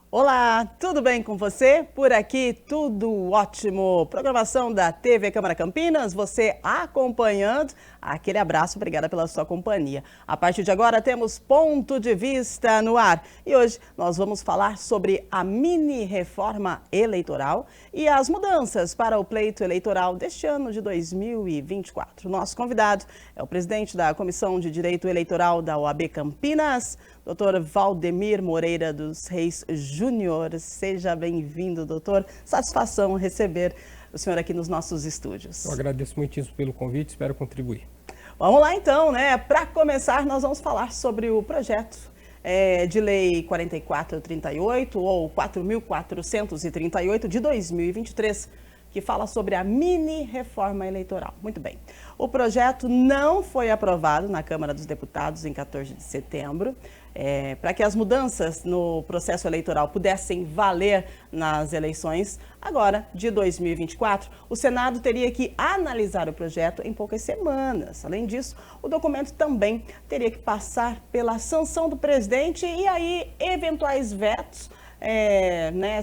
Olá, tudo bem com você? Por aqui tudo ótimo. Programação da TV Câmara Campinas, você acompanhando. Aquele abraço, obrigada pela sua companhia. A partir de agora temos Ponto de Vista no ar. E hoje nós vamos falar sobre a mini reforma eleitoral e as mudanças para o pleito eleitoral deste ano de 2024. Nosso convidado é o presidente da Comissão de Direito Eleitoral da OAB Campinas, Dr. Valdemir Moreira dos Reis Júnior. Seja bem-vindo, doutor. Satisfação receber o senhor aqui nos nossos estúdios. Eu agradeço muitíssimo pelo convite, espero contribuir. Vamos lá então, né? Para começar, nós vamos falar sobre o projeto de lei 4438 ou 4.438 de 2023, que fala sobre a mini reforma eleitoral. Muito bem. O projeto não foi aprovado na Câmara dos Deputados em 14 de setembro. Para que as mudanças no processo eleitoral pudessem valer nas eleições agora de 2024, o Senado teria que analisar o projeto em poucas semanas. Além disso, o documento também teria que passar pela sanção do presidente e aí eventuais vetos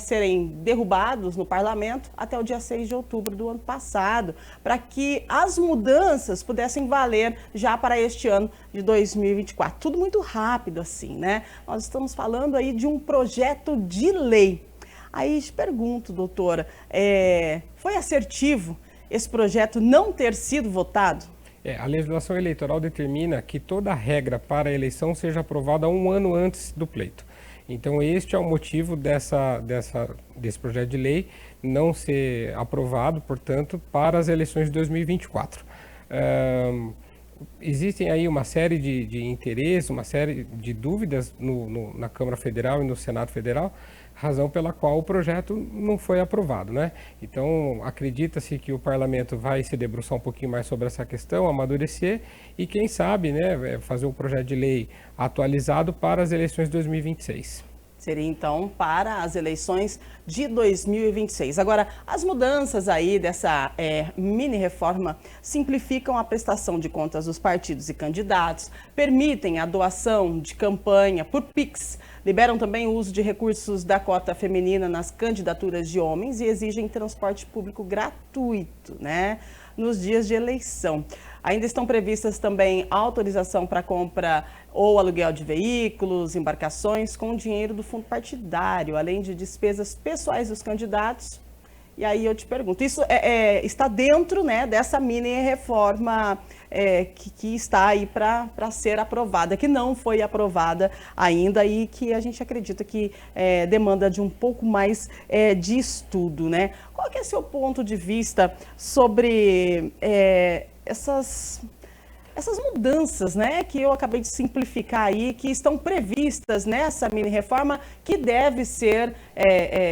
serem derrubados no parlamento até o dia 6 de outubro do ano passado, para que as mudanças pudessem valer já para este ano de 2024. Tudo muito rápido assim, né? Nós estamos falando aí de um projeto de lei. Aí te pergunto, doutora, foi assertivo esse projeto não ter sido votado? A legislação eleitoral determina que toda regra para a eleição seja aprovada um ano antes do pleito. Então, este é o motivo desse projeto de lei não ser aprovado, portanto, para as eleições de 2024. Existem aí uma série de interesses, uma série de dúvidas na Câmara Federal e no Senado Federal, razão pela qual o projeto não foi aprovado, né? Então, acredita-se que o parlamento vai se debruçar um pouquinho mais sobre essa questão, amadurecer e, quem sabe, né, fazer um projeto de lei atualizado para as eleições de 2026. Seria, então, para as eleições de 2026. Agora, as mudanças aí dessa mini-reforma simplificam a prestação de contas dos partidos e candidatos, permitem a doação de campanha por Pix, liberam também o uso de recursos da cota feminina nas candidaturas de homens e exigem transporte público gratuito, né, nos dias de eleição. Ainda estão previstas também autorização para compra ou aluguel de veículos, embarcações com dinheiro do fundo partidário, além de despesas pessoais dos candidatos. E aí eu te pergunto, isso está dentro, né, dessa mini reforma que está aí para ser aprovada, que não foi aprovada ainda e que a gente acredita que demanda de um pouco mais de estudo, né? Qual que é o seu ponto de vista sobre essas mudanças, né, que eu acabei de simplificar aí, que estão previstas nessa mini-reforma, que deve ser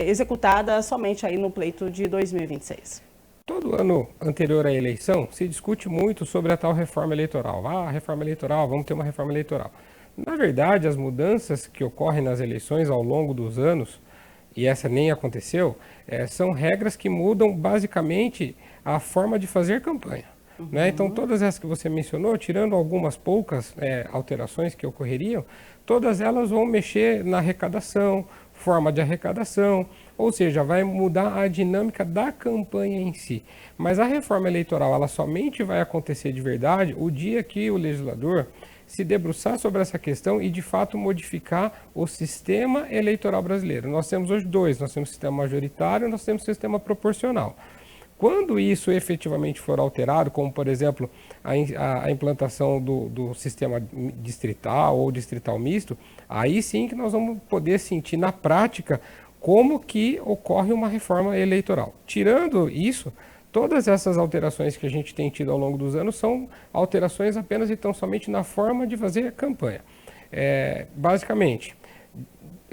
executada somente aí no pleito de 2026? Todo ano anterior à eleição se discute muito sobre a tal reforma eleitoral. Reforma eleitoral, vamos ter uma reforma eleitoral. Na verdade, as mudanças que ocorrem nas eleições ao longo dos anos, e essa nem aconteceu, são regras que mudam basicamente a forma de fazer campanha. Né? Então, todas essas que você mencionou, tirando algumas poucas alterações que ocorreriam, todas elas vão mexer na arrecadação, forma de arrecadação, ou seja, vai mudar a dinâmica da campanha em si. Mas a reforma eleitoral, ela somente vai acontecer de verdade o dia que o legislador se debruçar sobre essa questão e, de fato, modificar o sistema eleitoral brasileiro. Nós temos hoje dois, nós temos o sistema majoritário e nós temos o sistema proporcional. Quando isso efetivamente for alterado, como por exemplo a implantação do sistema distrital ou distrital misto, aí sim que nós vamos poder sentir na prática como que ocorre uma reforma eleitoral. Tirando isso, todas essas alterações que a gente tem tido ao longo dos anos são alterações apenas e tão somente na forma de fazer campanha. Basicamente,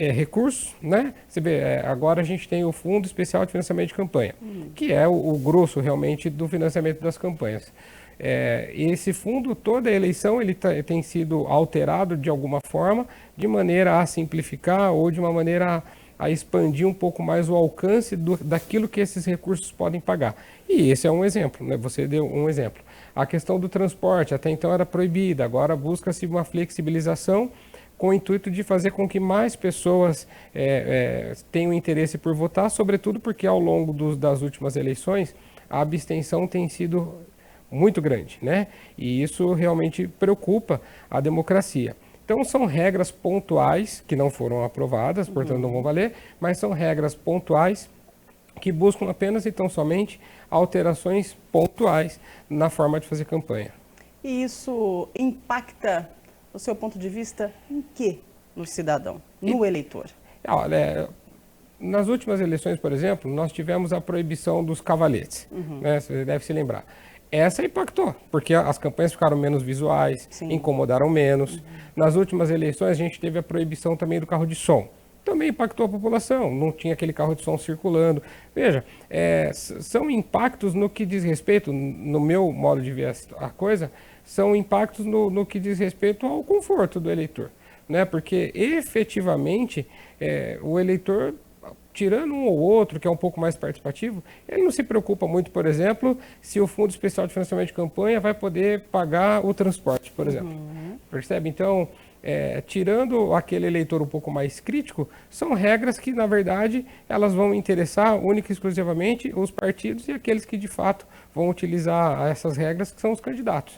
recursos, né? Você vê, agora a gente tem o Fundo Especial de Financiamento de Campanha, que é o grosso realmente do financiamento das campanhas. Esse fundo, toda a eleição, ele tem sido alterado de alguma forma, de maneira a simplificar ou de uma maneira a expandir um pouco mais o alcance daquilo que esses recursos podem pagar. E esse é um exemplo, né? Você deu um exemplo. A questão do transporte, até então era proibida, agora busca-se uma flexibilização com o intuito de fazer com que mais pessoas tenham interesse por votar, sobretudo porque ao longo das últimas eleições a abstenção tem sido muito grande, né? E isso realmente preocupa a democracia. Então são regras pontuais que não foram aprovadas, portanto não vão valer, mas são regras pontuais que buscam apenas e tão somente alterações pontuais na forma de fazer campanha. E isso impacta, do seu ponto de vista, em que no cidadão, no eleitor? Olha, nas últimas eleições, por exemplo, nós tivemos a proibição dos cavaletes, né? Você deve se lembrar. Essa impactou, porque as campanhas ficaram menos visuais, Sim. incomodaram menos. Nas últimas eleições, a gente teve a proibição também do carro de som. Também impactou a população, não tinha aquele carro de som circulando. Veja, são impactos no que diz respeito, no meu modo de ver a coisa, são impactos no que diz respeito ao conforto do eleitor, né? Porque efetivamente o eleitor, tirando um ou outro que é um pouco mais participativo, ele não se preocupa muito, por exemplo, se o Fundo Especial de Financiamento de Campanha vai poder pagar o transporte, por exemplo. Percebe? Então, tirando aquele eleitor um pouco mais crítico, são regras que, na verdade, elas vão interessar única e exclusivamente os partidos e aqueles que, de fato, vão utilizar essas regras, que são os candidatos.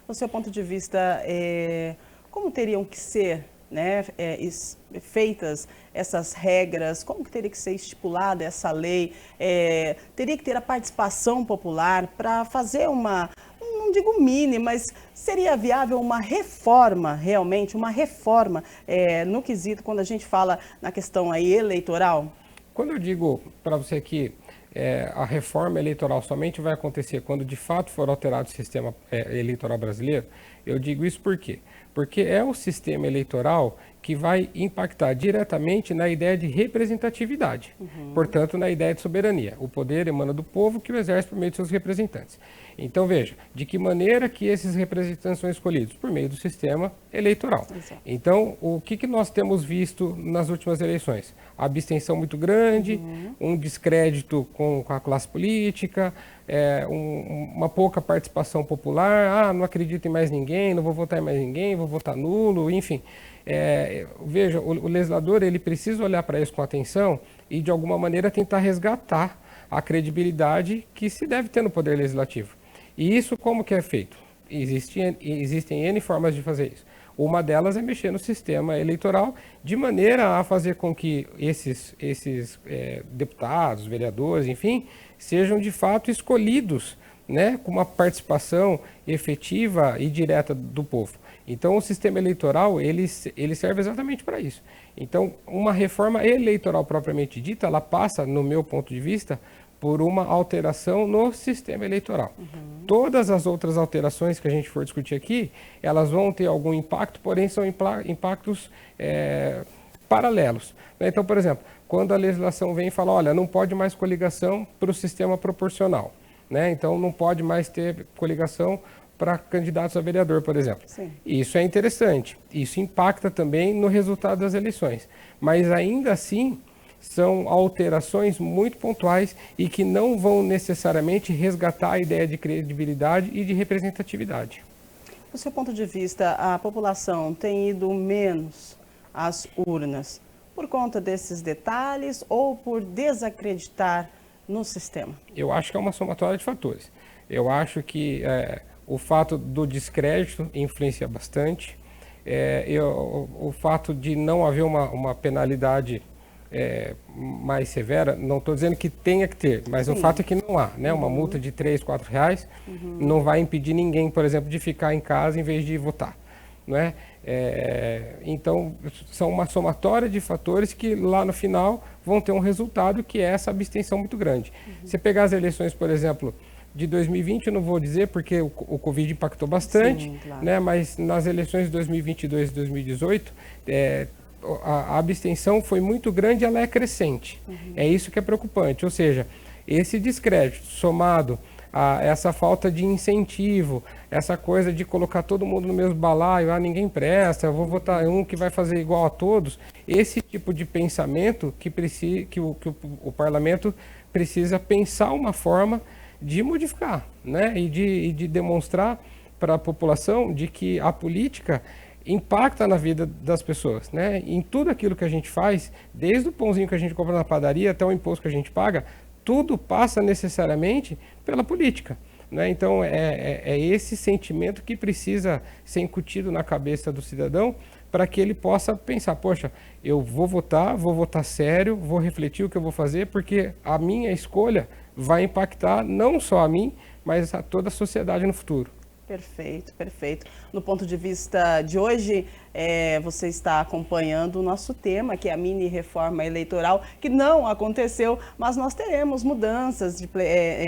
Do seu ponto de vista, como teriam que ser, né, feitas essas regras, como que teria que ser estipulada essa lei? Teria que ter a participação popular para fazer uma, não digo mini, mas seria viável uma reforma, realmente, uma reforma no quesito, quando a gente fala na questão aí eleitoral? Quando eu digo para você que a reforma eleitoral somente vai acontecer quando de fato for alterado o sistema eleitoral brasileiro, eu digo isso por quê? Porque é o sistema eleitoral que vai impactar diretamente na ideia de representatividade, portanto, na ideia de soberania. O poder emana do povo que o exerce por meio de seus representantes. Então, veja, de que maneira que esses representantes são escolhidos? Por meio do sistema eleitoral. Exato. Então, o que nós temos visto nas últimas eleições? A abstenção muito grande, um descrédito com a classe política, uma pouca participação popular, não acredito em mais ninguém, não vou votar em mais ninguém, vou votar nulo, enfim. Veja, o legislador ele precisa olhar para isso com atenção e, de alguma maneira, tentar resgatar a credibilidade que se deve ter no Poder Legislativo. E isso como que é feito? Existem N formas de fazer isso. Uma delas é mexer no sistema eleitoral de maneira a fazer com que esses deputados, vereadores, enfim, sejam de fato escolhidos, né, com uma participação efetiva e direta do povo. Então, o sistema eleitoral, ele serve exatamente para isso. Então, uma reforma eleitoral propriamente dita, ela passa, no meu ponto de vista, por uma alteração no sistema eleitoral. Todas as outras alterações que a gente for discutir aqui, elas vão ter algum impacto, porém são impactos paralelos. Então, por exemplo, quando a legislação vem e fala, olha, não pode mais coligação para o sistema proporcional, né? Então não pode mais ter coligação para candidatos a vereador, por exemplo. Sim. Isso é interessante, isso impacta também no resultado das eleições, mas ainda assim são alterações muito pontuais e que não vão necessariamente resgatar a ideia de credibilidade e de representatividade. Do seu ponto de vista, a população tem ido menos às urnas por conta desses detalhes ou por desacreditar no sistema? Eu acho que é uma somatória de fatores. Eu acho que o fato do descrédito influencia bastante, o fato de não haver uma penalidade mais severa, não estou dizendo que tenha que ter, mas Sim. O fato é que não há, né? Uma multa de R$3, R$4 não vai impedir ninguém, por exemplo, de ficar em casa em vez de votar, não é? Então, são uma somatória de fatores que lá no final vão ter um resultado que é essa abstenção muito grande. Você pegar as eleições, por exemplo, de 2020, eu não vou dizer porque o Covid impactou bastante, Sim, claro. Né? Mas nas eleições de 2022 e 2018, a abstenção foi muito grande e ela é crescente. É isso que é preocupante, ou seja, esse descrédito somado a essa falta de incentivo, essa coisa de colocar todo mundo no mesmo balaio, ninguém presta, eu vou votar em um que vai fazer igual a todos, esse tipo de pensamento que o parlamento precisa pensar uma forma de modificar, né? E de demonstrar para a população de que a política impacta na vida das pessoas, né? Em tudo aquilo que a gente faz, desde o pãozinho que a gente compra na padaria até o imposto que a gente paga, tudo passa necessariamente pela política, né? Então, é esse sentimento que precisa ser incutido na cabeça do cidadão para que ele possa pensar, poxa, eu vou votar sério, vou refletir o que eu vou fazer, porque a minha escolha vai impactar não só a mim, mas a toda a sociedade no futuro. Perfeito, perfeito. No ponto de vista de hoje, você está acompanhando o nosso tema, que é a mini reforma eleitoral, que não aconteceu, mas nós teremos mudanças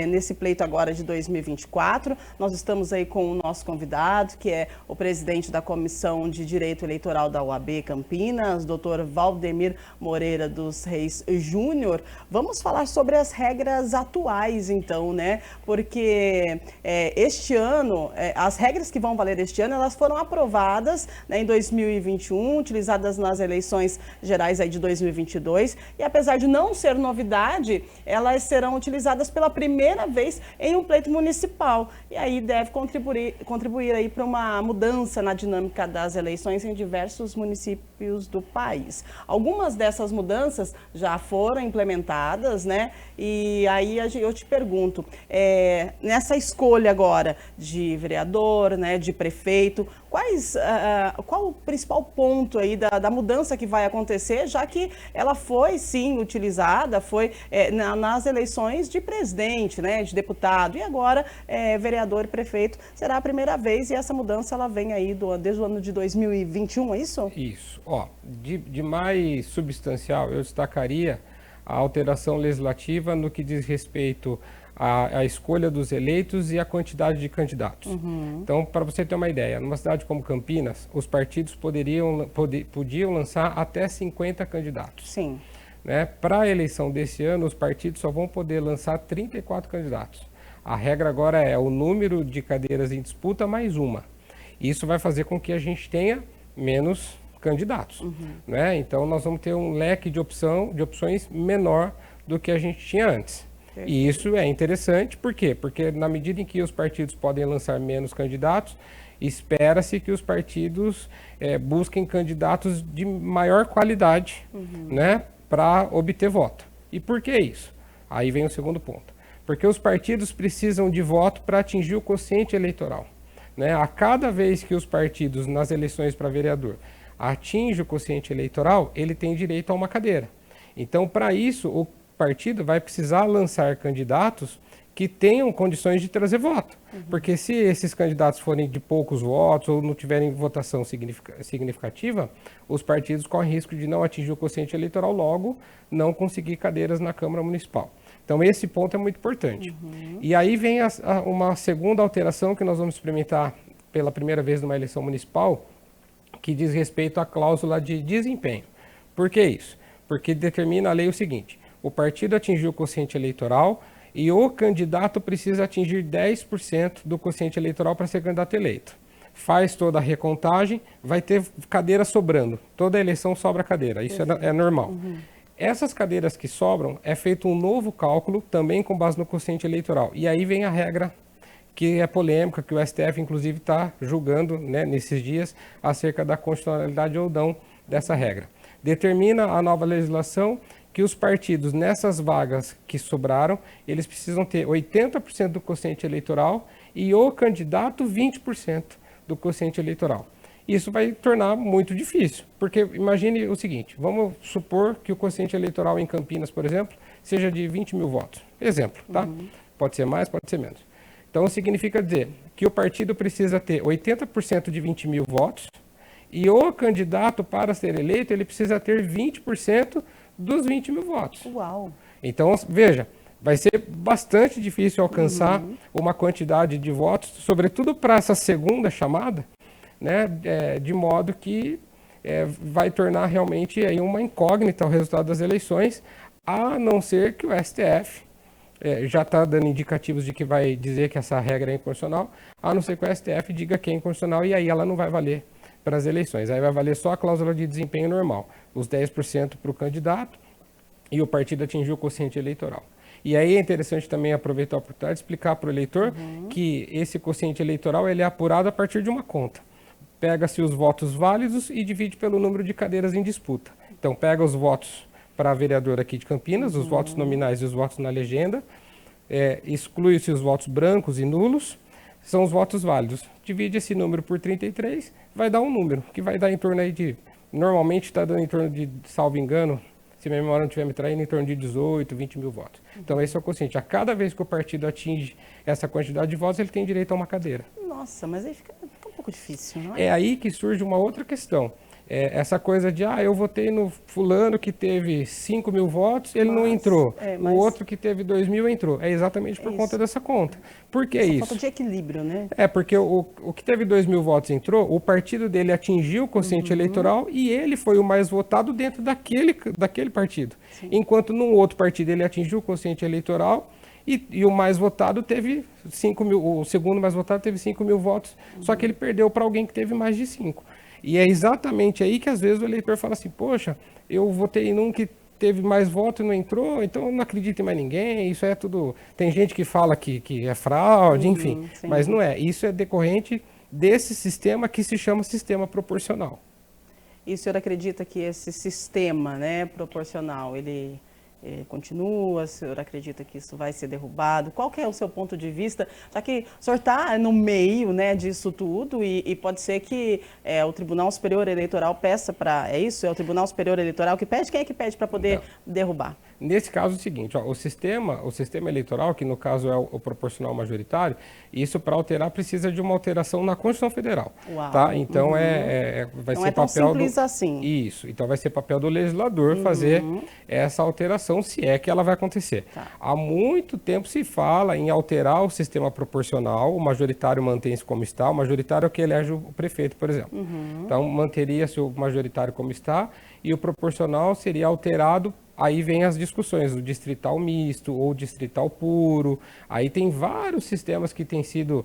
nesse pleito agora de 2024. Nós estamos aí com o nosso convidado, que é o presidente da Comissão de Direito Eleitoral da OAB Campinas, doutor Valdemir Moreira dos Reis Júnior. Vamos falar sobre as regras atuais, então, né? Porque este ano, as regras que vão valer este ano, elas foram aprovadas, né, em 2021, utilizadas nas eleições gerais aí de 2022, e apesar de não ser novidade, elas serão utilizadas pela primeira vez em um pleito municipal, e aí deve contribuir aí para uma mudança na dinâmica das eleições em diversos municípios do país. Algumas dessas mudanças já foram implementadas, né, e aí eu te pergunto, nessa escolha agora de vereador, né, de prefeito, qual o principal ponto aí da mudança que vai acontecer, já que ela foi, sim, utilizada, nas eleições de presidente, né, de deputado, e agora vereador e prefeito será a primeira vez, e essa mudança ela vem aí desde o ano de 2021, é isso? Isso. De mais substancial, eu destacaria a alteração legislativa no que diz respeito à escolha dos eleitos e à quantidade de candidatos. Então, para você ter uma ideia, numa cidade como Campinas, os partidos podiam lançar até 50 candidatos. Sim. Né? Para a eleição desse ano, os partidos só vão poder lançar 34 candidatos. A regra agora é o número de cadeiras em disputa mais uma. Isso vai fazer com que a gente tenha menos candidatos. Né? Então, nós vamos ter um leque de opções menor do que a gente tinha antes. E isso é interessante, por quê? Porque na medida em que os partidos podem lançar menos candidatos, espera-se que os partidos busquem candidatos de maior qualidade, né, para obter voto. E por que isso? Aí vem o segundo ponto. Porque os partidos precisam de voto para atingir o quociente eleitoral. Né? A cada vez que os partidos, nas eleições para vereador, atingem o quociente eleitoral, ele tem direito a uma cadeira. Então, para isso, o partido vai precisar lançar candidatos que tenham condições de trazer voto. Porque se esses candidatos forem de poucos votos ou não tiverem votação significativa, os partidos correm risco de não atingir o quociente eleitoral, logo não conseguir cadeiras na Câmara Municipal. Então esse ponto é muito importante. E aí vem uma segunda alteração que nós vamos experimentar pela primeira vez numa eleição municipal, que diz respeito à cláusula de desempenho. Por que isso? Porque determina a lei o seguinte: o partido atingiu o quociente eleitoral e o candidato precisa atingir 10% do quociente eleitoral para ser candidato eleito. Faz toda a recontagem, vai ter cadeira sobrando. Toda eleição sobra cadeira, isso é normal. Essas cadeiras que sobram, é feito um novo cálculo, também com base no quociente eleitoral. E aí vem a regra que é polêmica, que o STF, inclusive, está julgando, né, nesses dias, acerca da constitucionalidade ou não dessa regra. Determina a nova legislação que os partidos, nessas vagas que sobraram, eles precisam ter 80% do quociente eleitoral e o candidato 20% do quociente eleitoral. Isso vai tornar muito difícil, porque imagine o seguinte: vamos supor que o quociente eleitoral em Campinas, por exemplo, seja de 20 mil votos. Exemplo, tá? Pode ser mais, pode ser menos. Então, significa dizer que o partido precisa ter 80% de 20 mil votos e o candidato, para ser eleito, ele precisa ter 20% dos 20 mil votos. Uau! Então, veja, vai ser bastante difícil alcançar uma quantidade de votos, sobretudo para essa segunda chamada, né, de modo que vai tornar realmente aí uma incógnita o resultado das eleições, a não ser que o STF já está dando indicativos de que vai dizer que essa regra é inconstitucional, a não ser que o STF diga que é inconstitucional e aí ela não vai valer para as eleições. Aí vai valer só a cláusula de desempenho normal, os 10% para o candidato e o partido atingiu o quociente eleitoral. E aí é interessante também aproveitar a oportunidade de explicar para o eleitor que esse quociente eleitoral ele é apurado a partir de uma conta. pega-se os votos válidos e divide pelo número de cadeiras em disputa. Então, pega os votos para vereador aqui de Campinas, os votos nominais e os votos na legenda, exclui-se os votos brancos e nulos, são os votos válidos. Divide esse número por 33, vai dar um número, que vai dar em torno aí de, normalmente está dando em torno de, salvo engano, se minha memória não estiver me traindo, em torno de 18, 20 mil votos. Então, esse é o quociente. A cada vez que o partido atinge essa quantidade de votos, ele tem direito a uma cadeira. Nossa, mas aí fica um pouco difícil, não é? É aí que surge uma outra questão. Essa coisa de, eu votei no fulano que teve 5 mil votos, ele não entrou. O outro que teve 2 mil entrou. É exatamente por conta dessa conta. Por que isso? Falta de equilíbrio, né? Porque o que teve 2 mil votos entrou, o partido dele atingiu o quociente eleitoral e ele foi o mais votado dentro daquele partido. Sim. Enquanto num outro partido ele atingiu o quociente eleitoral e o mais votado teve 5 mil, o segundo mais votado teve 5 mil votos, só que ele perdeu para alguém que teve mais de 5. E é exatamente aí que às vezes o eleitor fala assim, poxa, eu votei num que teve mais votos e não entrou, então eu não acredito em mais ninguém, isso é tudo... Tem gente que fala que é fraude, enfim, sim. Mas não é. Isso é decorrente desse sistema que se chama sistema proporcional. E o senhor acredita que esse sistema, né, proporcional, ele continua? O senhor acredita que isso vai ser derrubado? Qual que é o seu ponto de vista? Já que o senhor está no meio, né, disso tudo e pode ser que o Tribunal Superior Eleitoral peça para... É isso? É o Tribunal Superior Eleitoral que pede? Quem é que pede para poder derrubar? Nesse caso é o seguinte, o sistema eleitoral, que no caso é o proporcional majoritário, isso para alterar precisa de uma alteração na Constituição Federal. Uau. Tá? Então vai não ser é tão papel simples assim. Isso, então vai ser papel do legislador fazer essa alteração, se é que ela vai acontecer. Tá. Há muito tempo se fala em alterar o sistema proporcional, o majoritário mantém-se como está, o majoritário é o que elege o prefeito, por exemplo. Então manteria-se o majoritário como está e o proporcional seria alterado. Aí vem as discussões do distrital misto ou distrital puro. Aí tem vários sistemas que têm sido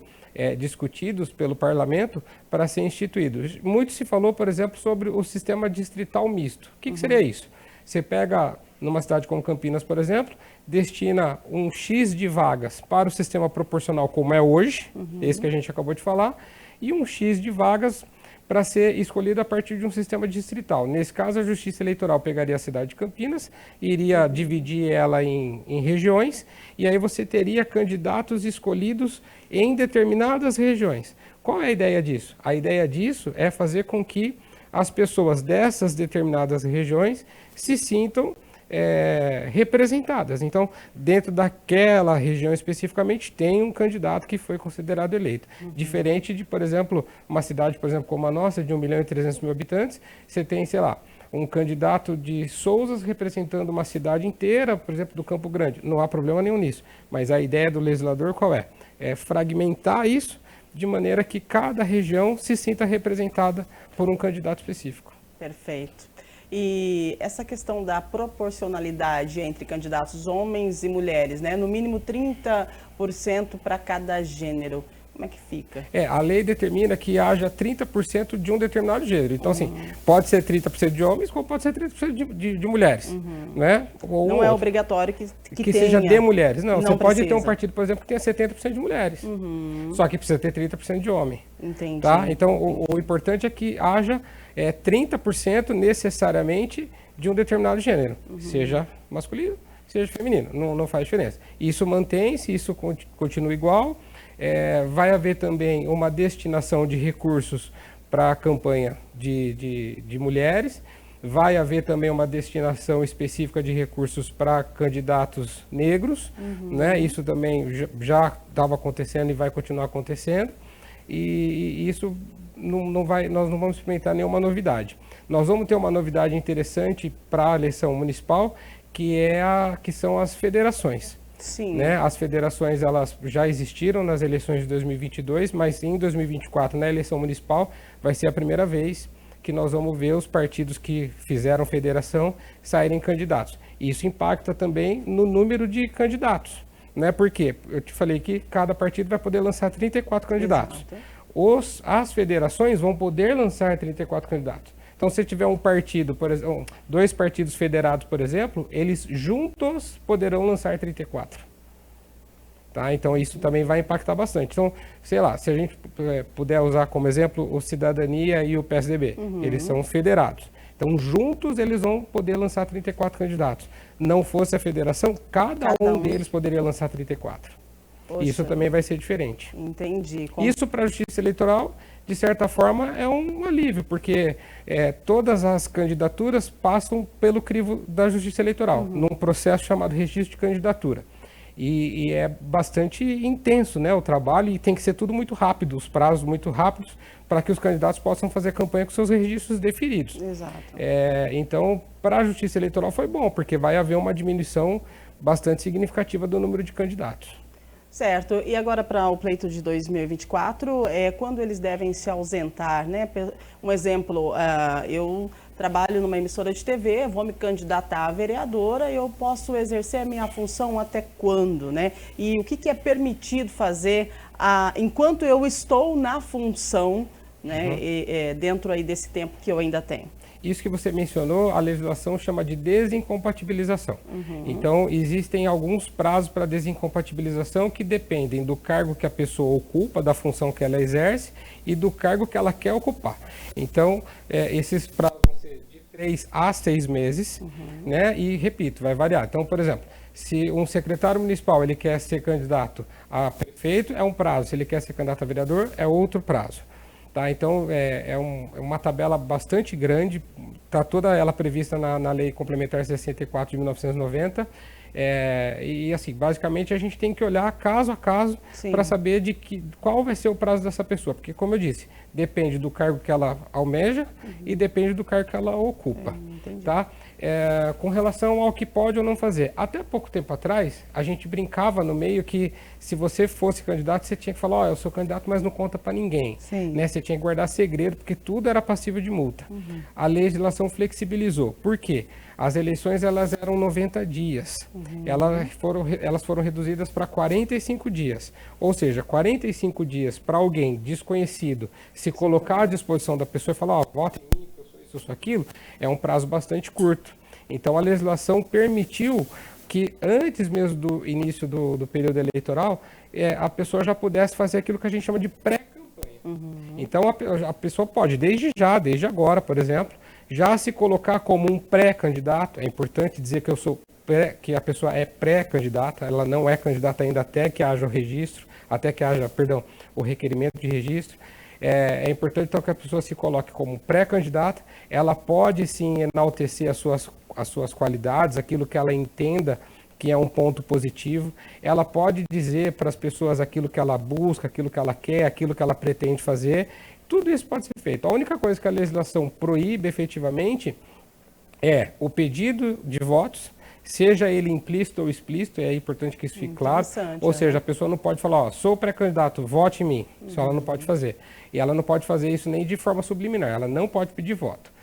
discutidos pelo parlamento para ser instituídos. Muito se falou, por exemplo, sobre o sistema distrital misto. O que seria isso? Você pega, numa cidade como Campinas, por exemplo, destina um X de vagas para o sistema proporcional como é hoje, esse que a gente acabou de falar, e um X de vagas para ser escolhido a partir de um sistema distrital. Nesse caso, a Justiça Eleitoral pegaria a cidade de Campinas, iria dividir ela em regiões, e aí você teria candidatos escolhidos em determinadas regiões. Qual é a ideia disso? A ideia disso é fazer com que as pessoas dessas determinadas regiões se sintam representadas. Então, dentro daquela região especificamente, tem um candidato que foi considerado eleito. Diferente de, por exemplo, uma cidade, por exemplo, como a nossa, de 1.300.000 habitantes, você tem, sei lá, um candidato de Souzas representando uma cidade inteira, por exemplo, do Campo Grande. Não há problema nenhum nisso. Mas a ideia do legislador qual é? É fragmentar isso de maneira que cada região se sinta representada por um candidato específico. Perfeito. E essa questão da proporcionalidade entre candidatos homens e mulheres, né? No mínimo 30% para cada gênero. Como é que fica? A lei determina que haja 30% de um determinado gênero. Então, assim, pode ser 30% de homens, como pode ser 30% de mulheres. Né? Ou não é obrigatório que seja de mulheres. Não, você pode precisa ter um partido, por exemplo, que tenha 70% de mulheres. Só que precisa ter 30% de homem. Entendi. Tá? Então, o importante é que haja 30% necessariamente de um determinado gênero. Seja masculino, seja feminino. Não faz diferença. Isso mantém-se, isso continua igual. Vai haver também uma destinação de recursos para a campanha de mulheres, vai haver também uma destinação específica de recursos para candidatos negros, né? Isso também já estava acontecendo e vai continuar acontecendo, e isso nós não vamos experimentar nenhuma novidade. Nós vamos ter uma novidade interessante para a eleição municipal, que são as federações. Sim. Né? As federações elas já existiram nas eleições de 2022, mas em 2024, na eleição municipal, vai ser a primeira vez que nós vamos ver os partidos que fizeram federação saírem candidatos. Isso impacta também no número de candidatos. Né? Por quê? Eu te falei que cada partido vai poder lançar 34 candidatos. As federações vão poder lançar 34 candidatos. Então, se tiver um partido, por exemplo, 2 partidos federados, por exemplo, eles juntos poderão lançar 34. Tá? Então, isso também vai impactar bastante. Então, sei lá, se a gente puder usar como exemplo o Cidadania e o PSDB, eles são federados. Então, juntos, eles vão poder lançar 34 candidatos. Não fosse a federação, cada um deles poderia lançar 34. Poxa. Isso também vai ser diferente. Entendi. Isso para a Justiça Eleitoral, de certa forma, é um alívio, porque todas as candidaturas passam pelo crivo da Justiça Eleitoral, num processo chamado registro de candidatura. E é bastante intenso, né, o trabalho, e tem que ser tudo muito rápido, os prazos muito rápidos, para que os candidatos possam fazer campanha com seus registros definidos. Exato. Então, para a Justiça Eleitoral foi bom, porque vai haver uma diminuição bastante significativa do número de candidatos. Certo. E agora para o pleito de 2024, quando eles devem se ausentar, né? Um exemplo, eu trabalho numa emissora de TV, vou me candidatar a vereadora, eu posso exercer a minha função até quando, né? E o que é permitido fazer enquanto eu estou na função, né? Dentro aí desse tempo que eu ainda tenho? Isso que você mencionou, a legislação chama de desincompatibilização. Então, existem alguns prazos para desincompatibilização que dependem do cargo que a pessoa ocupa, da função que ela exerce e do cargo que ela quer ocupar. Então, esses prazos vão ser de 3 a 6 meses, né? E, repito, vai variar. Então, por exemplo, se um secretário municipal ele quer ser candidato a prefeito, é um prazo. Se ele quer ser candidato a vereador, é outro prazo. Tá, então, é uma tabela bastante grande, está toda ela prevista na Lei Complementar 64 de 1990, e assim, basicamente a gente tem que olhar caso a caso para saber qual vai ser o prazo dessa pessoa, porque como eu disse, depende do cargo que ela almeja e depende do cargo que ela ocupa, tá? Com relação ao que pode ou não fazer. Até pouco tempo atrás, a gente brincava no meio que se você fosse candidato, você tinha que falar, eu sou candidato, mas não conta para ninguém. Né? Você tinha que guardar segredo, porque tudo era passível de multa. A legislação flexibilizou. Por quê? As eleições elas eram 90 dias. Elas foram reduzidas para 45 dias. Ou seja, 45 dias para alguém desconhecido se colocar à disposição da pessoa e falar, vota em mim, eu sou isso, eu sou aquilo, é um prazo bastante curto. Então, a legislação permitiu que antes mesmo do início do período eleitoral, a pessoa já pudesse fazer aquilo que a gente chama de pré-campanha. Então, a pessoa pode, desde agora, por exemplo, já se colocar como um pré-candidato. É importante dizer que a pessoa é pré-candidata, ela não é candidata ainda até que haja o registro, o requerimento de registro. É importante, então, que a pessoa se coloque como pré-candidata. Ela pode, sim, enaltecer as suas qualidades, aquilo que ela entenda que é um ponto positivo. Ela pode dizer para as pessoas aquilo que ela busca, aquilo que ela quer, aquilo que ela pretende fazer. Tudo isso pode ser feito. A única coisa que a legislação proíbe efetivamente é o pedido de votos, seja ele implícito ou explícito, é importante que isso fique claro. Ou seja, a pessoa não pode falar, sou pré-candidato, vote em mim. Isso ela não pode fazer. E ela não pode fazer isso nem de forma subliminar, ela não pode pedir voto.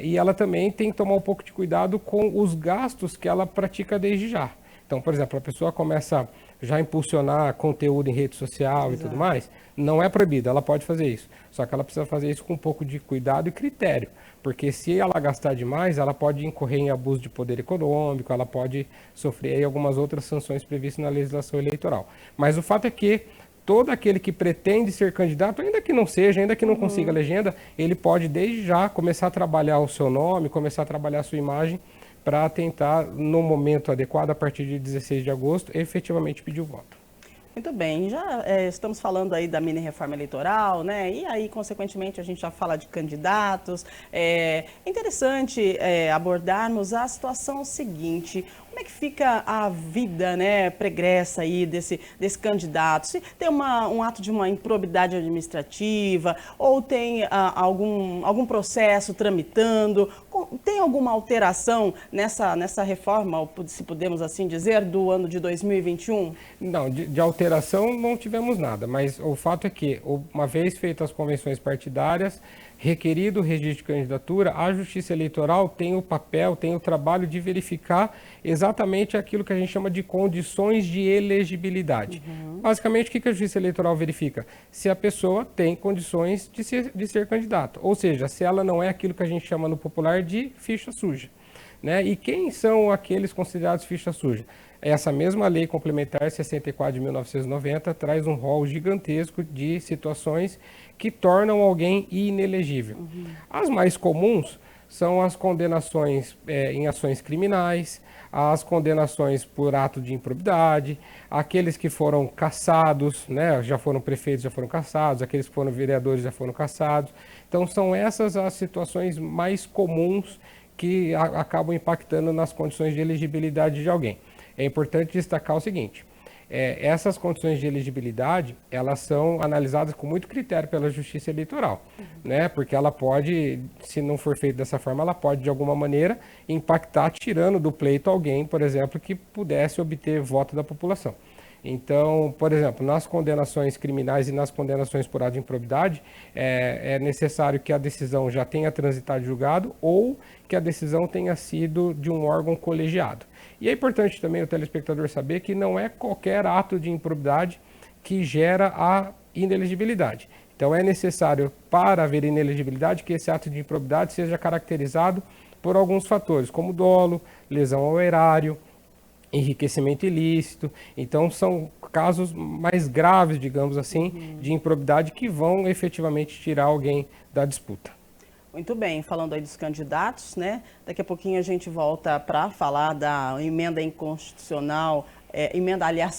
E ela também tem que tomar um pouco de cuidado com os gastos que ela pratica desde já. Então, por exemplo, a pessoa começa já a impulsionar conteúdo em rede social e tudo mais, não é proibido, ela pode fazer isso. Só que ela precisa fazer isso com um pouco de cuidado e critério, porque se ela gastar demais, ela pode incorrer em abuso de poder econômico, ela pode sofrer aí algumas outras sanções previstas na legislação eleitoral. Mas o fato é que todo aquele que pretende ser candidato, ainda que não seja, ainda que não consiga legenda, ele pode desde já começar a trabalhar o seu nome, começar a trabalhar a sua imagem, para tentar, no momento adequado, a partir de 16 de agosto, efetivamente pedir o voto. Muito bem, já estamos falando aí da mini-reforma eleitoral, né? E aí, consequentemente, a gente já fala de candidatos. É interessante abordarmos a situação seguinte: como é que fica a vida, né, pregressa aí desse candidato? Se tem um ato de uma improbidade administrativa ou tem algum processo tramitando, tem alguma alteração nessa reforma, se podemos assim dizer, do ano de 2021? Não, de alteração não tivemos nada, mas o fato é que, uma vez feitas as convenções partidárias, requerido o registro de candidatura, a Justiça Eleitoral tem o papel, tem o trabalho de verificar exatamente aquilo que a gente chama de condições de elegibilidade. Basicamente, o que a Justiça Eleitoral verifica? Se a pessoa tem condições de ser candidato, ou seja, se ela não é aquilo que a gente chama no popular de ficha suja. né? E quem são aqueles considerados ficha suja? Essa mesma lei complementar 64 de 1990 traz um rol gigantesco de situações que tornam alguém inelegível. As mais comuns são as condenações em ações criminais, as condenações por ato de improbidade, aqueles que foram cassados, né, já foram prefeitos, já foram cassados, aqueles que foram vereadores já foram cassados. Então são essas as situações mais comuns que acabam impactando nas condições de elegibilidade de alguém. É importante destacar o seguinte, essas condições de elegibilidade, elas são analisadas com muito critério pela Justiça Eleitoral, né? Porque ela pode, se não for feito dessa forma, ela pode de alguma maneira impactar tirando do pleito alguém, por exemplo, que pudesse obter voto da população. Então, por exemplo, nas condenações criminais e nas condenações por ato de improbidade, é necessário que a decisão já tenha transitado julgado ou que a decisão tenha sido de um órgão colegiado. E é importante também o telespectador saber que não é qualquer ato de improbidade que gera a inelegibilidade. Então, é necessário, para haver inelegibilidade, que esse ato de improbidade seja caracterizado por alguns fatores, como dolo, lesão ao erário, enriquecimento ilícito. Então são casos mais graves, digamos assim, de improbidade que vão efetivamente tirar alguém da disputa. Muito bem, falando aí dos candidatos, né? Daqui a pouquinho a gente volta para falar da emenda inconstitucional,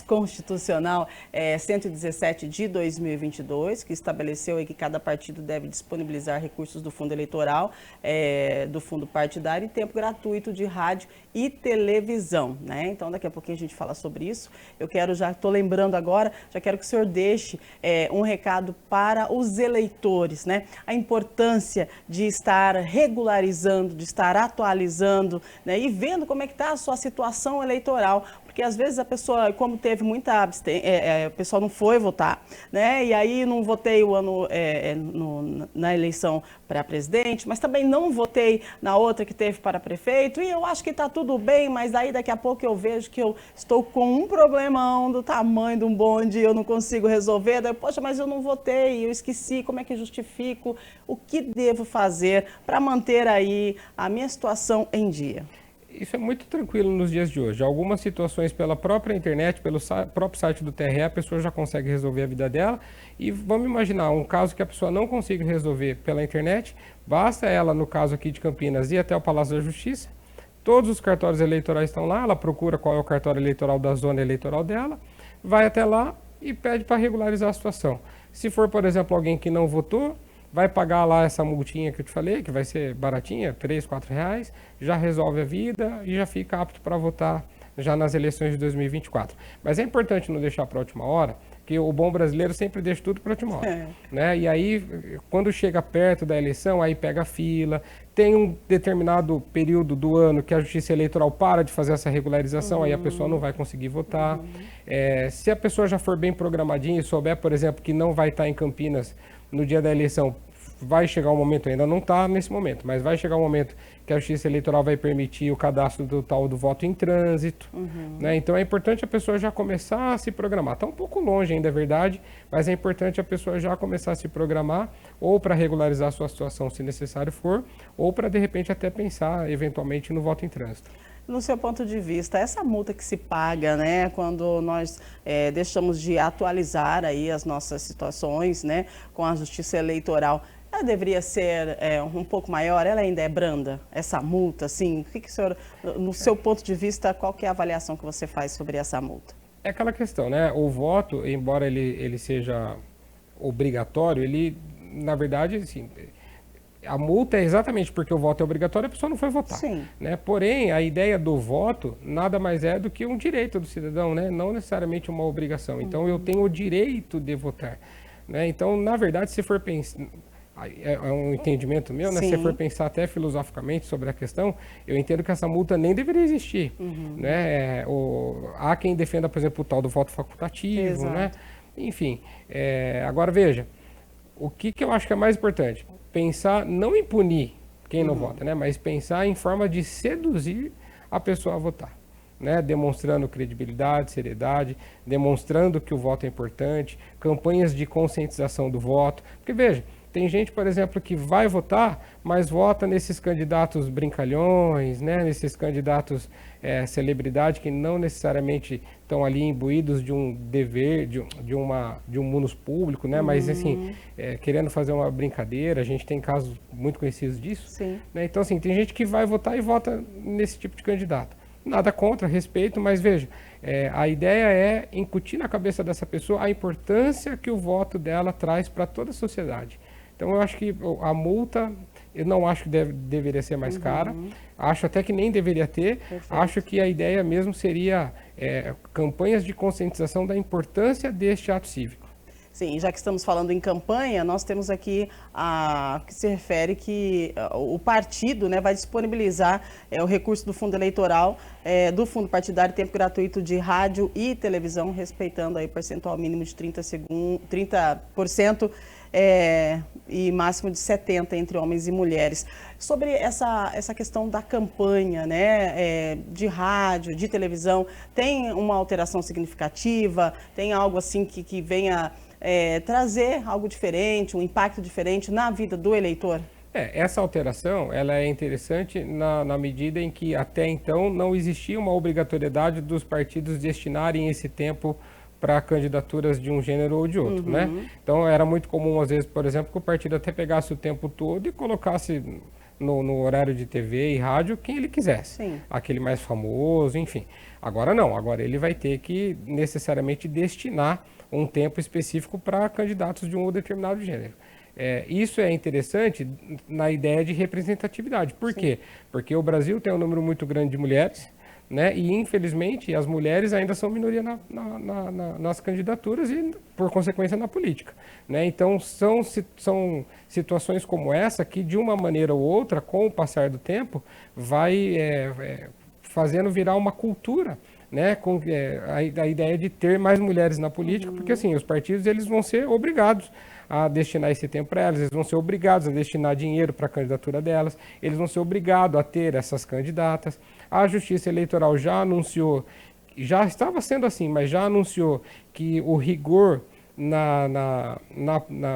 constitucional 117 de 2022, que estabeleceu aí que cada partido deve disponibilizar recursos do fundo eleitoral, do fundo partidário e tempo gratuito de rádio e televisão, né? Então daqui a pouquinho a gente fala sobre isso. Estou lembrando agora, já quero que o senhor deixe um recado para os eleitores, né? A importância de estar regularizando, de estar atualizando, né? E vendo como é que está a sua situação eleitoral, porque às vezes a pessoa, como teve muita o pessoal não foi votar, né? E aí não votei na eleição para presidente, mas também não votei na outra que teve para prefeito, e eu acho que está tudo bem, mas aí daqui a pouco eu vejo que eu estou com um problemão do tamanho de um bonde, eu não consigo resolver, daí, poxa, mas eu não votei, eu esqueci, como é que justifico, o que devo fazer para manter aí a minha situação em dia? Isso é muito tranquilo nos dias de hoje. Algumas situações pela própria internet, pelo próprio site do TRE, a pessoa já consegue resolver a vida dela. E vamos imaginar um caso que a pessoa não consiga resolver pela internet, basta ela, no caso aqui de Campinas, ir até o Palácio da Justiça. Todos os cartórios eleitorais estão lá, ela procura qual é o cartório eleitoral da zona eleitoral dela, vai até lá e pede para regularizar a situação. Se for, por exemplo, alguém que não votou, vai pagar lá essa multinha que eu te falei, que vai ser baratinha, R$3, R$4, já resolve a vida e já fica apto para votar já nas eleições de 2024. Mas é importante não deixar para a última hora, que o bom brasileiro sempre deixa tudo para a última hora. Né? E aí, quando chega perto da eleição, aí pega a fila, tem um determinado período do ano que a Justiça Eleitoral para de fazer essa regularização, aí a pessoa não vai conseguir votar. Se a pessoa já for bem programadinha e souber, por exemplo, que não vai estar em Campinas no dia da eleição, vai chegar um momento, ainda não está nesse momento, mas vai chegar um momento que a Justiça Eleitoral vai permitir o cadastro do tal do voto em trânsito, né? Então é importante a pessoa já começar a se programar. Está um pouco longe ainda, é verdade, mas é importante a pessoa já começar a se programar, ou para regularizar a sua situação, se necessário for, ou para, de repente, até pensar, eventualmente, no voto em trânsito. No seu ponto de vista, essa multa que se paga, né, quando nós deixamos de atualizar aí as nossas situações, né, com a Justiça Eleitoral, ela deveria ser um pouco maior? Ela ainda é branda, essa multa, assim? O que o senhor, no seu ponto de vista, qual que é a avaliação que você faz sobre essa multa? É aquela questão, né? O voto, embora ele seja obrigatório, ele, na verdade, assim, a multa é exatamente porque o voto é obrigatório, a pessoa não foi votar. Sim. Né? Porém, a ideia do voto nada mais é do que um direito do cidadão, né? Não necessariamente uma obrigação. Então, eu tenho o direito de votar. Né? Então, na verdade, se for pensar... É um entendimento meu, né? Se for pensar até filosoficamente sobre a questão, eu entendo que essa multa nem deveria existir. Né? Há quem defenda, por exemplo, o tal do voto facultativo. Né? Enfim, agora veja, o que eu acho que é mais importante? Pensar não em punir quem não vota, né? Mas pensar em forma de seduzir a pessoa a votar. Né, demonstrando credibilidade, seriedade, demonstrando que o voto é importante, campanhas de conscientização do voto. Porque, veja, Tem gente, por exemplo, que vai votar, mas vota nesses candidatos brincalhões, né? Nesses candidatos celebridade que não necessariamente estão ali imbuídos de um dever, de um munus público, né? Mas, assim, querendo fazer uma brincadeira, a gente tem casos muito conhecidos disso. Sim. Né? Então, assim, tem gente que vai votar e vota nesse tipo de candidato. Nada contra, respeito, mas veja, a ideia é incutir na cabeça dessa pessoa a importância que o voto dela traz para toda a sociedade. Então, eu acho que a multa, eu não acho que deveria ser mais cara, acho até que nem deveria ter. Perfeito. Acho que a ideia mesmo seria campanhas de conscientização da importância deste ato cívico. Sim, já que estamos falando em campanha, nós temos aqui que se refere que o partido, né, vai disponibilizar o recurso do fundo eleitoral, do fundo partidário, tempo gratuito de rádio e televisão, respeitando aí o percentual mínimo de 30%. E máximo de 70% entre homens e mulheres. Sobre essa questão da campanha, né, de rádio, de televisão, tem uma alteração significativa? Tem algo assim que venha trazer algo diferente, um impacto diferente na vida do eleitor? Essa alteração ela é interessante na medida em que até então não existia uma obrigatoriedade dos partidos destinarem esse tempo para candidaturas de um gênero ou de outro, né? Então era muito comum, às vezes, por exemplo, que o partido até pegasse o tempo todo e colocasse no horário de TV e rádio quem ele quisesse. Sim. Aquele mais famoso, enfim. Agora não, agora ele vai ter que necessariamente destinar um tempo específico para candidatos de um ou determinado gênero. Isso é interessante na ideia de representatividade. Por quê? Porque o Brasil tem um número muito grande de mulheres, né? E, infelizmente, as mulheres ainda são minoria nas candidaturas e, por consequência, na política. Né? Então, são situações como essa que, de uma maneira ou outra, com o passar do tempo, vai fazendo virar uma cultura, né? Com a ideia de ter mais mulheres na política, porque, assim, os partidos eles vão ser obrigados a destinar esse tempo para elas, eles vão ser obrigados a destinar dinheiro para a candidatura delas, eles vão ser obrigados a ter essas candidatas. A Justiça Eleitoral já anunciou, já estava sendo assim, mas já anunciou que o rigor na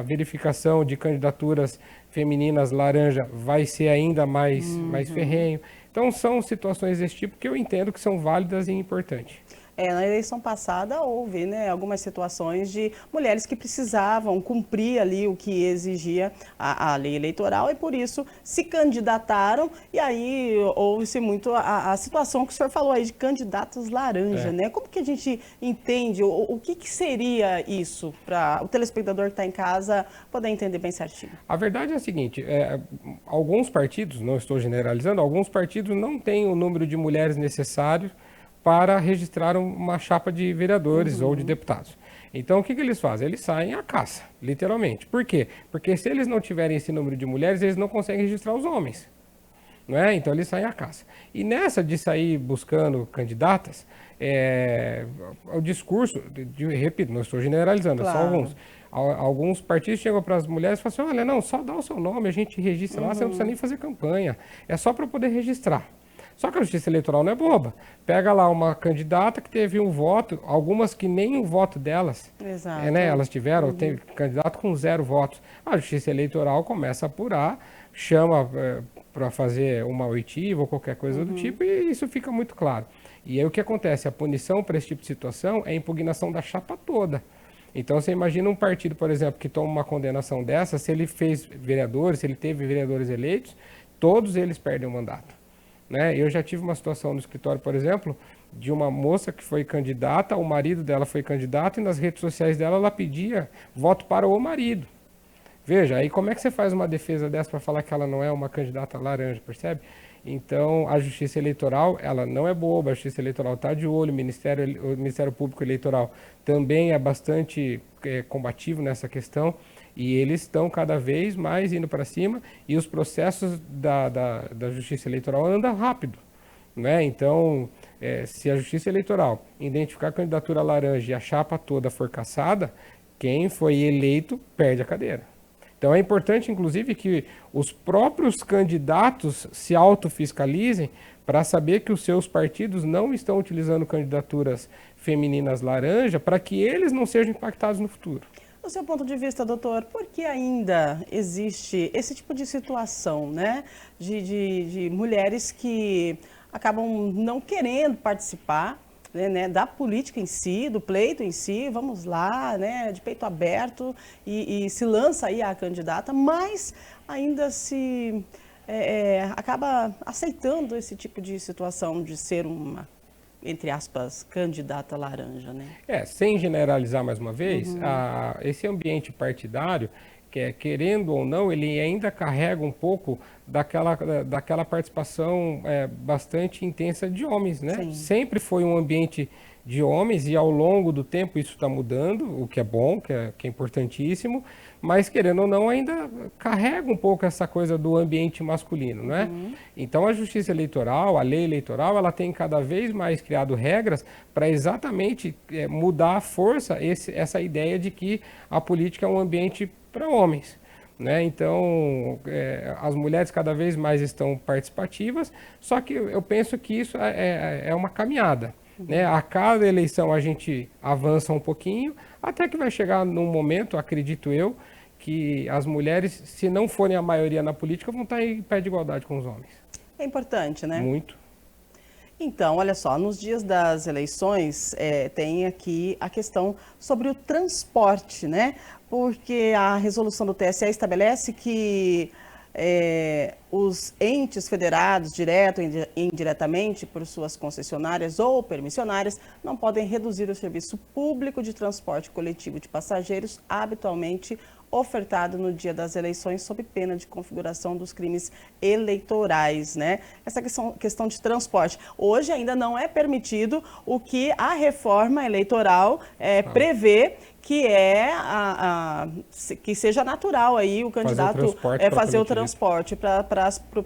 verificação de candidaturas femininas laranja vai ser ainda mais ferrenho. Então são situações desse tipo que eu entendo que são válidas e importantes. Na eleição passada houve, né, algumas situações de mulheres que precisavam cumprir ali o que exigia a lei eleitoral e por isso se candidataram e aí houve-se muito a situação que o senhor falou aí de candidatos laranja, né? Como que a gente entende, o que seria isso para o telespectador que está em casa poder entender bem certinho? A verdade é a seguinte, alguns partidos, não estou generalizando, alguns partidos não têm o número de mulheres necessário para registrar uma chapa de vereadores ou de deputados. Então, o que eles fazem? Eles saem à caça, literalmente. Por quê? Porque se eles não tiverem esse número de mulheres, eles não conseguem registrar os homens. Não é? Então, eles saem à caça. E nessa de sair buscando candidatas, o discurso, repito, não estou generalizando, Claro. só alguns. Alguns partidos chegam para as mulheres e falam assim, olha, não, só dá o seu nome, a gente registra lá, você não precisa nem fazer campanha. É só para poder registrar. Só que a Justiça Eleitoral não é boba. Pega lá uma candidata que teve um voto, algumas que nem o voto delas, né, elas tiveram, tem candidato com 0 votos. A Justiça Eleitoral começa a apurar, chama para fazer uma oitiva ou qualquer coisa do tipo, e isso fica muito claro. E aí o que acontece? A punição para esse tipo de situação é a impugnação da chapa toda. Então você imagina um partido, por exemplo, que toma uma condenação dessa, se ele fez vereadores, se ele teve vereadores eleitos, todos eles perdem o mandato. Né? Eu já tive uma situação no escritório, por exemplo, de uma moça que foi candidata, o marido dela foi candidato e nas redes sociais dela ela pedia voto para o marido. Veja, aí como é que você faz uma defesa dessa para falar que ela não é uma candidata laranja, percebe? Então, a Justiça Eleitoral, ela não é boba, a Justiça Eleitoral está de olho, o Ministério Público Eleitoral também é bastante combativo nessa questão. E eles estão cada vez mais indo para cima e os processos da Justiça Eleitoral andam rápido. Né? Então, se a Justiça Eleitoral identificar a candidatura laranja e a chapa toda for cassada, quem foi eleito perde a cadeira. Então é importante, inclusive, que os próprios candidatos se autofiscalizem para saber que os seus partidos não estão utilizando candidaturas femininas laranja para que eles não sejam impactados no futuro. Do seu ponto de vista, doutor, por que ainda existe esse tipo de situação, né? De mulheres que acabam não querendo participar, né, da política em si, do pleito em si, vamos lá, né, de peito aberto e se lança aí a candidata, mas ainda se acaba aceitando esse tipo de situação de ser uma, entre aspas, candidata laranja, né? Sem generalizar mais uma vez, esse ambiente partidário, querendo ou não, ele ainda carrega um pouco daquela participação bastante intensa de homens, né? Sim. Sempre foi um ambiente de homens e ao longo do tempo isso está mudando, o que é bom, que é importantíssimo, mas querendo ou não ainda carrega um pouco essa coisa do ambiente masculino, né? Então a justiça eleitoral, a lei eleitoral, ela tem cada vez mais criado regras para exatamente mudar à força essa ideia de que a política é um ambiente para homens. Né? Então, as mulheres cada vez mais estão participativas, só que eu penso que isso é uma caminhada. Né? A cada eleição a gente avança um pouquinho, até que vai chegar num momento, acredito eu, que as mulheres, se não forem a maioria na política, vão estar em pé de igualdade com os homens. É importante, né? Muito. Então, olha só, nos dias das eleições tem aqui a questão sobre o transporte, né? Porque a resolução do TSE estabelece que os entes federados, direto ou indiretamente por suas concessionárias ou permissionárias, não podem reduzir o serviço público de transporte coletivo de passageiros habitualmente ofertado no dia das eleições, sob pena de configuração dos crimes eleitorais, né? Essa questão de transporte. Hoje ainda não é permitido o que a reforma eleitoral prevê, que que seja natural aí o candidato fazer o transporte para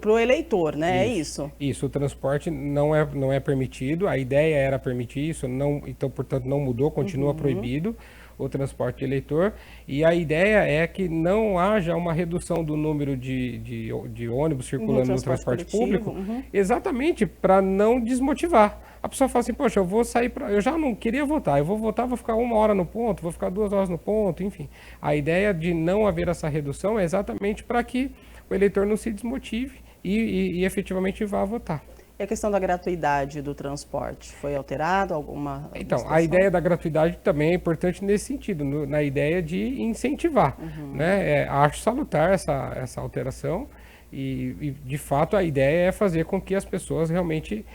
o eleitor, né? Isso, o transporte não é permitido, a ideia era permitir isso, então, portanto, não mudou, continua proibido o transporte de eleitor, e a ideia é que não haja uma redução do número de ônibus circulando no transporte público, exatamente para não desmotivar. A pessoa fala assim, poxa, eu vou sair, eu já não queria votar, eu vou votar, vou ficar 1 hora no ponto, vou ficar 2 horas no ponto, enfim. A ideia de não haver essa redução é exatamente para que o eleitor não se desmotive e efetivamente vá votar. E a questão da gratuidade do transporte, foi alterado alguma Então, a ideia da gratuidade também é importante nesse sentido, na ideia de incentivar. Né? Acho salutar essa alteração e, de fato, a ideia é fazer com que as pessoas realmente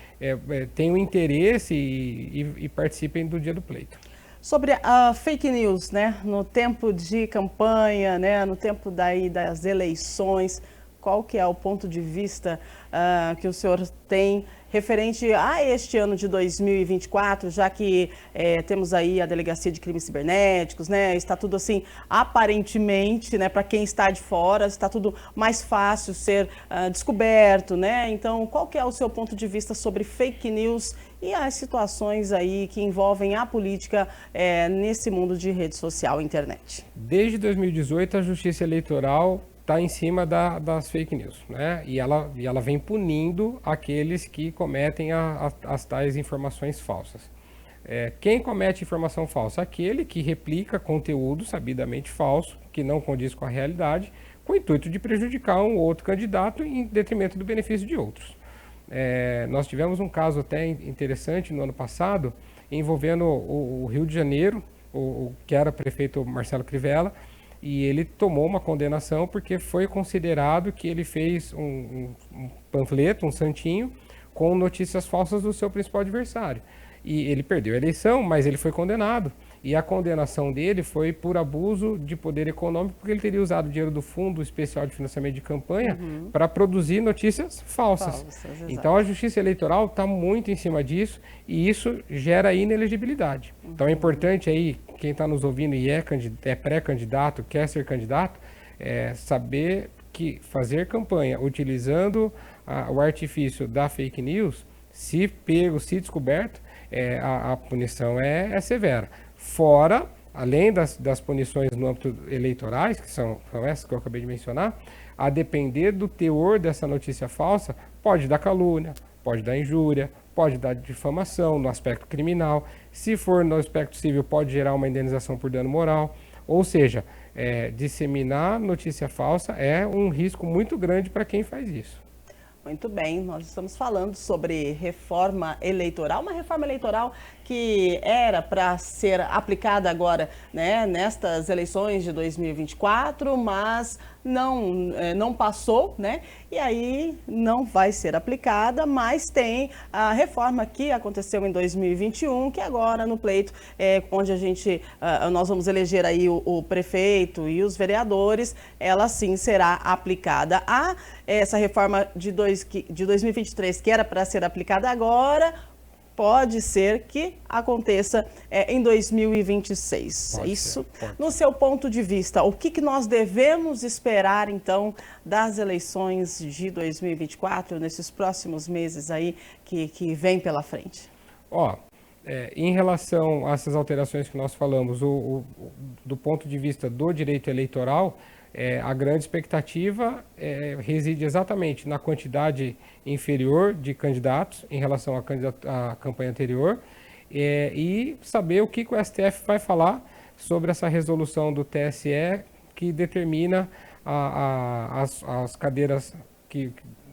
tenham interesse e participem do dia do pleito. Sobre a fake news, né? No tempo de campanha, né? No tempo das eleições, qual que é o ponto de vista que o senhor tem referente a este ano de 2024, já que temos aí a Delegacia de Crimes Cibernéticos, né? Está tudo assim, aparentemente, né? Para quem está de fora, está tudo mais fácil ser descoberto, né? Então, qual que é o seu ponto de vista sobre fake news e as situações aí que envolvem a política nesse mundo de rede social e internet? Desde 2018, a Justiça Eleitoral está em cima das fake news, né? E ela vem punindo aqueles que cometem as tais informações falsas. Quem comete informação falsa? Aquele que replica conteúdo sabidamente falso, que não condiz com a realidade, com o intuito de prejudicar um outro candidato em detrimento do benefício de outros. Nós tivemos um caso até interessante no ano passado, envolvendo o Rio de Janeiro, o que era prefeito Marcelo Crivella, e ele tomou uma condenação porque foi considerado que ele fez um panfleto, um santinho, com notícias falsas do seu principal adversário. E ele perdeu a eleição, mas ele foi condenado. E a condenação dele foi por abuso de poder econômico, porque ele teria usado o dinheiro do Fundo Especial de Financiamento de Campanha para produzir notícias falsas. Então a Justiça Eleitoral está muito em cima disso e isso gera inelegibilidade. Então é importante aí, quem está nos ouvindo e é pré-candidato, quer ser candidato, saber que fazer campanha utilizando o artifício da fake news, se pego, se descoberto, a punição é severa. Fora, além das punições no âmbito eleitorais, que são essas que eu acabei de mencionar, a depender do teor dessa notícia falsa, pode dar calúnia, pode dar injúria, pode dar difamação no aspecto criminal. Se for no aspecto civil, pode gerar uma indenização por dano moral. Ou seja, disseminar notícia falsa é um risco muito grande para quem faz isso. Muito bem, nós estamos falando sobre reforma eleitoral, uma reforma eleitoral que era para ser aplicada agora, né, nestas eleições de 2024, mas não passou, né? E aí não vai ser aplicada, mas tem a reforma que aconteceu em 2021, que agora no pleito, onde nós vamos eleger aí o prefeito e os vereadores, ela sim será aplicada. Essa reforma de 2023, que era para ser aplicada agora, pode ser que aconteça em 2026. Isso, no seu ponto de vista, o que nós devemos esperar, então, das eleições de 2024, nesses próximos meses aí que vem pela frente? Em relação a essas alterações que nós falamos, do ponto de vista do direito eleitoral, a grande expectativa reside exatamente na quantidade inferior de candidatos em relação à campanha anterior e saber o que o STF vai falar sobre essa resolução do TSE que determina as cadeiras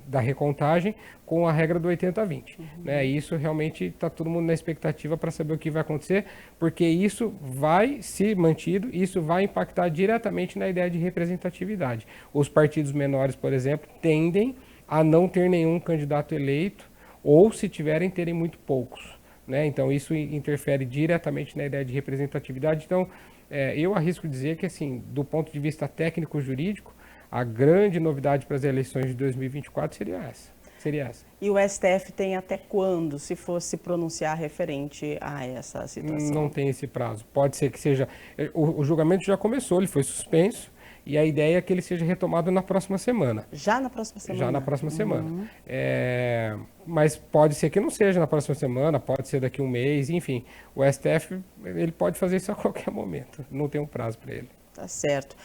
da recontagem com a regra do 80-20. Né? Isso realmente está todo mundo na expectativa para saber o que vai acontecer, porque isso vai, se mantido, isso vai impactar diretamente na ideia de representatividade. Os partidos menores, por exemplo, tendem a não ter nenhum candidato eleito, ou se tiverem, terem muito poucos. Né? Então isso interfere diretamente na ideia de representatividade. Então eu arrisco dizer que, assim, do ponto de vista técnico-jurídico, a grande novidade para as eleições de 2024 seria essa. E o STF tem até quando, se fosse pronunciar referente a essa situação? Não tem esse prazo. Pode ser que seja... O julgamento já começou, ele foi suspenso, e a ideia é que ele seja retomado na próxima semana. Já na próxima semana? Já na próxima semana. Mas pode ser que não seja na próxima semana, pode ser daqui a um mês, enfim. O STF, ele pode fazer isso a qualquer momento, não tem um prazo para ele. Tá certo.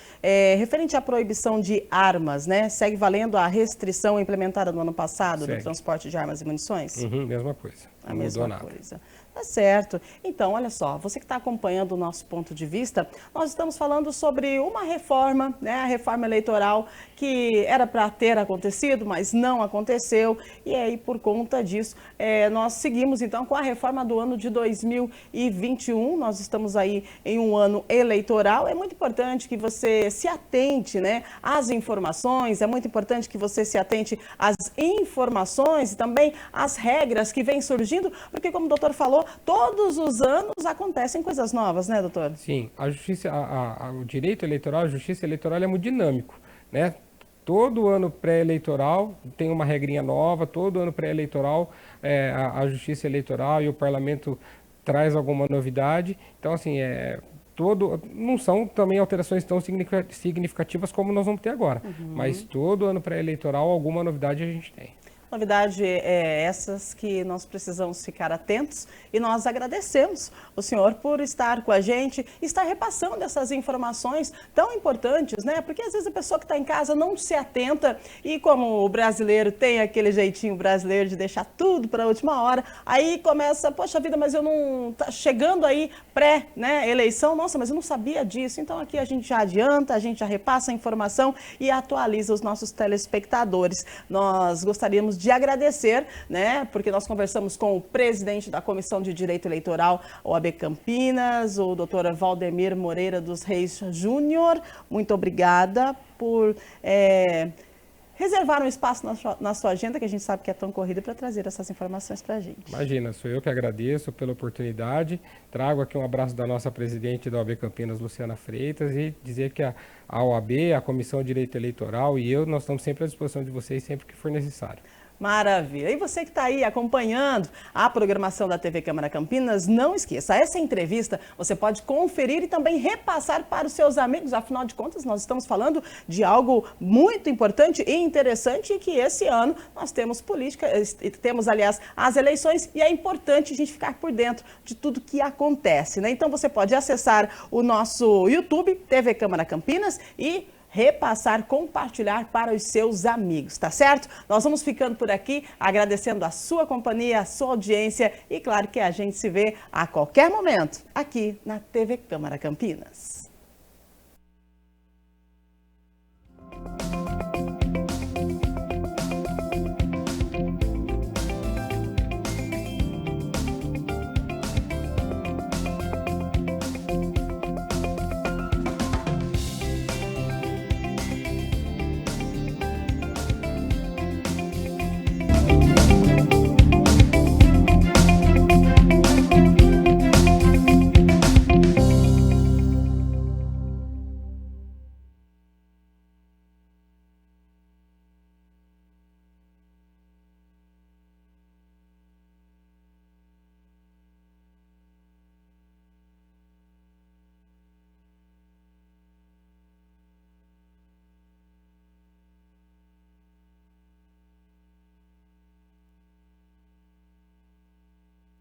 Referente à proibição de armas, né? Segue valendo a restrição implementada no ano passado do transporte de armas e munições? Mesma coisa. A mesma coisa. Tá certo. Então, olha só, você que está acompanhando o nosso ponto de vista, nós estamos falando sobre uma reforma, né? A reforma eleitoral que era para ter acontecido, mas não aconteceu. E aí, por conta disso, nós seguimos então com a reforma do ano de 2021. Nós estamos aí em um ano eleitoral. É muito importante que você se atente, né, às informações, é muito importante que você se atente às informações e também às regras que vêm surgindo, porque como o doutor falou, todos os anos acontecem coisas novas, né, doutor? Sim, a justiça, o direito eleitoral, a justiça eleitoral é muito dinâmico, né? Todo ano pré-eleitoral tem uma regrinha nova, todo ano pré-eleitoral a justiça eleitoral e o parlamento traz alguma novidade. Então, assim, não são também alterações tão significativas como nós vamos ter agora, mas todo ano pré-eleitoral alguma novidade a gente tem. Novidade essas que nós precisamos ficar atentos e nós agradecemos o senhor por estar com a gente, estar repassando essas informações tão importantes, né? Porque às vezes a pessoa que está em casa não se atenta e como o brasileiro tem aquele jeitinho brasileiro de deixar tudo para a última hora, aí começa, poxa vida, mas eu não... Tá chegando aí né, eleição, nossa, mas eu não sabia disso. Então aqui a gente já adianta, a gente já repassa a informação e atualiza os nossos telespectadores. Nós gostaríamos de agradecer, né, porque nós conversamos com o presidente da Comissão de Direito Eleitoral, OAB Campinas, o doutor Valdemir Moreira dos Reis Júnior. Muito obrigada por reservar um espaço na sua agenda, que a gente sabe que é tão corrida, para trazer essas informações para a gente. Imagina, sou eu que agradeço pela oportunidade. Trago aqui um abraço da nossa presidente da OAB Campinas, Luciana Freitas, e dizer que a OAB, a Comissão de Direito Eleitoral e eu, nós estamos sempre à disposição de vocês, sempre que for necessário. Maravilha. E você que está aí acompanhando a programação da TV Câmara Campinas, não esqueça, essa entrevista você pode conferir e também repassar para os seus amigos. Afinal de contas, nós estamos falando de algo muito importante e interessante e que esse ano nós temos política, temos, aliás, as eleições e é importante a gente ficar por dentro de tudo que acontece, né? Então você pode acessar o nosso YouTube, TV Câmara Campinas, e repassar, compartilhar para os seus amigos, tá certo? Nós vamos ficando por aqui, agradecendo a sua companhia, a sua audiência e claro que a gente se vê a qualquer momento aqui na TV Câmara Campinas.